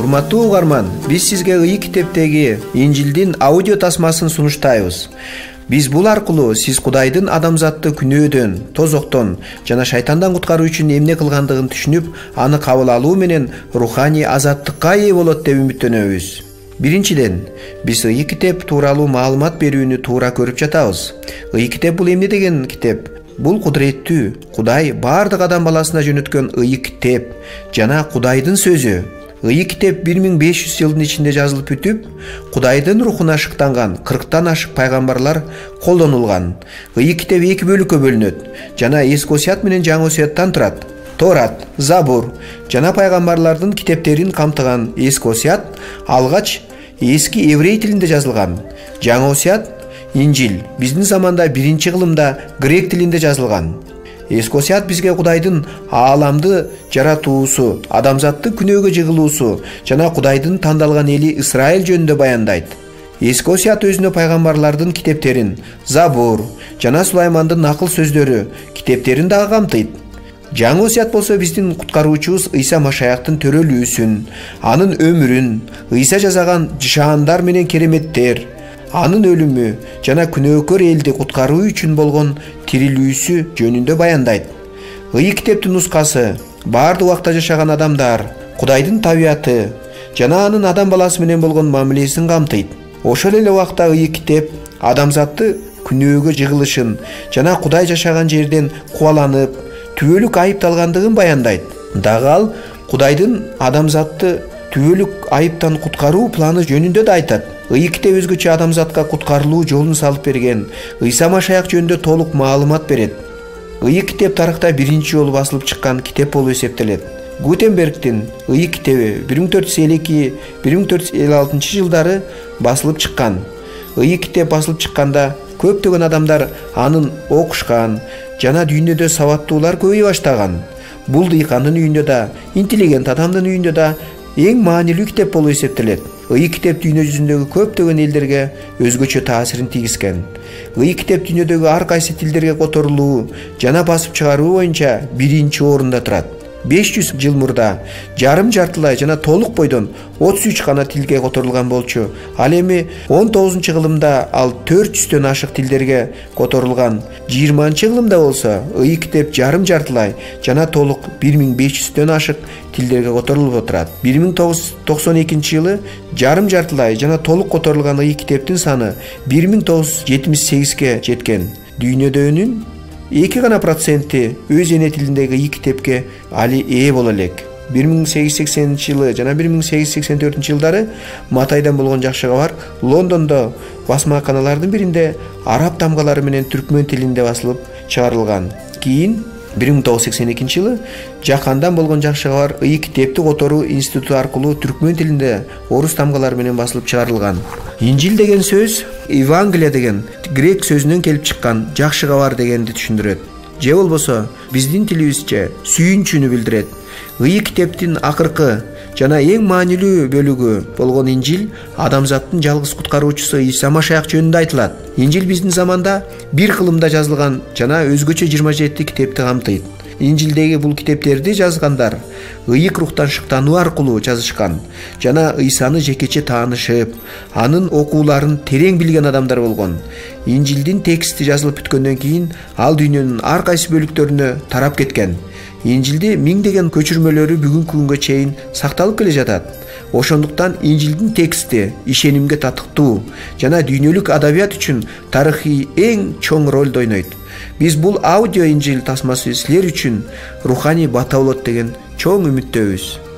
Урматтуу угарман, биз сизге Ыйык китептеги Инжилдин аудио тасмасын сунуштайбыз. Биз бул аркылуу сиз Кудайдын адамзатты күнөөдөн, тозоктон жана шайтандан куткаруу үчүн эмне кылгандыгын түшүнүп, аны кабыл алуу менен руханий азаттыкка ээ болот деп үмүттөнөбүз. Биринчиден, биз Ыйык китеп тууралуу маалымат берүүнү туура көрүп жатабыз. Ыйык китеп бул эмне деген китеп? Бул кудуреттүү, Кудай бардык адам баласына жөнөткөн Ыйык китеп жана Кудайдын сөзү. Ыйык китеп 1500 жылдын ичинде жазылып бүтүп, Кудайдын рухуна ашыктанган 40тан ашык пайгамбарлар колдонулган. Ыйык китеп 2 бөлүккө бөлүнөт жана Эски Осуят менен Жаңы Осуяттан турат. Торат, Забур жана пайгамбарлардын китептерин камтыган Эски Осуят алгач эски еврей тилинде жазылган. Жаңы Осуят, Инжил биздин заманда 1-кылымда грек тилинде жазылган. Эски Осуят бизге Кудайдын ааламды жаратуусу, адамзатты күнөөгө жыгылуусу жана Кудайдын тандалган эли Израиль жөнүндө баяндайт. Эски Осуят өзүнө пайгамбарлардын китептерин, Забур жана Сулаймандын акыл сөздөрү китептерин дагы камтыйт. Жаңы Осуят болсо биздин куткаруучубуз Ыйса Машаяктын төрөлүүсүн, анын өмүрүн, Ыйса жасаган жышаандар менен кереметтер, анын өлүмү жана күнөөкөр элди куткаруу үчүн болгон тирилүүсү жөнүндө баяндайт. Ыйык китептин нускасы бардык убакта жашаган адамдар, Кудайдын табияты жана анын адам баласы менен болгон мамилесин камтыйт. Ошол эле убакта Ыйык китеп адамзатты күнөөгө жыгылышын жана Кудай жашаган жерден кубаланып, түбөлүк айыпталгандыгын баяндайт. Дагы ал Кудайдын адамзатты түбөлүк айыптан куткаруу планы жөнүндө да айтат. Ыйык китеп өзгөчө адамзатка куткарылуу жолун салып берген Ыйса Машаяк жөнүндө толук маалымат берет. Ыйык китеп тарыхта биринчи жолу басылып чыккан китеп болуп эсептелет. Гутенбергдин Ыйык китеби 1452-1456 жылдары басылып чыккан. Ыйык китеп басылып чыкканда көптөгөн адамдар анын окушкан жана дүйнөдө сабаттуулар көбөйө баштаган. Бул дыйкандын үйүндө да, интеллигент адамдын үйүндө да эң маанилүү китеп болуп эсептелет. Ыйык китеп дүйнө жүзүндөгү көптөгөн элдерге өзгөчө таасирин тийгизген. Ыйык китеп дүйнөдөгү ар кайсы тилдерге которулуу жана басып чыгаруу боюнча биринчи орунда турат. 500 жыл мурда жарым жартылай жана толук бойдон 33 гана тилге которулган болчу. Ал эми 19-кылымда ал 400төн ашык тилдерге которулган. 20-кылымда болсо Ыйык китеп жарым жартылай жана толук 1500төн ашык тилдерге которулуп отурат. 1992 жылы жарым жартылай жана толук которулган Ыйык китептин саны 1978ге жеткен. Дүйнөдөнүн 2% өз эне тилиндеги Ыйык китепке али ээ боло элек. 1880 жылы жана 1884 жылдары Матайдан болгон жакшы кабар Лондондо басмаканалардын биринде араб тамгалары менен түркмөн тилинде басылып чыгарылган. Кийин 1982 жылы Жакандан болгон жакшы кабар Ыйык китепти которуу институту аркылуу түркмөн тилинде орус тамгалары менен басылып чыгарылган. Инжил деген сөз Евангелие деген грек сөзүнөн келип чыккан, жакшы кабар дегенди түшүндүрөт. Же болбосо биздин тилибизче сүйүнчүнү билдирет. Ыйык китептин акыркы жана эң маанилүү бөлүгү болгон Инжил адамзаттын жалгыз куткаруучусу Ыйса Машаяк жөнүндө айтылат. Инжил биздин заманда 1 кылымда жазылган жана өзгөчө 27 китепти камтыйт. Инжилдеги бул китептерди жазгандар ыйык рухтан шыктануу аркылуу жазышкан жана Ыйсаны жекече таанышып, анын окууларын терең билген адамдар болгон. Инжилдин тексти жазылып бүткөндөн кийин ал дүйнөнүн ар кайсы бөлүктөрүнө тарап кеткен. Инжилди миңдеген көчүрмөлөрү бүгүнкү күнгө чейин сакталып келе жатат. Ошондуктан Инжилдин тексти ишенимге татыктуу жана дүйнөлүк адабият үчүн тарыхый эң чоң ролду ойнойт. Биз бул аудио Инжил тасмасы силер үчүн руханий бата болот деген чоң үмүттөбүз.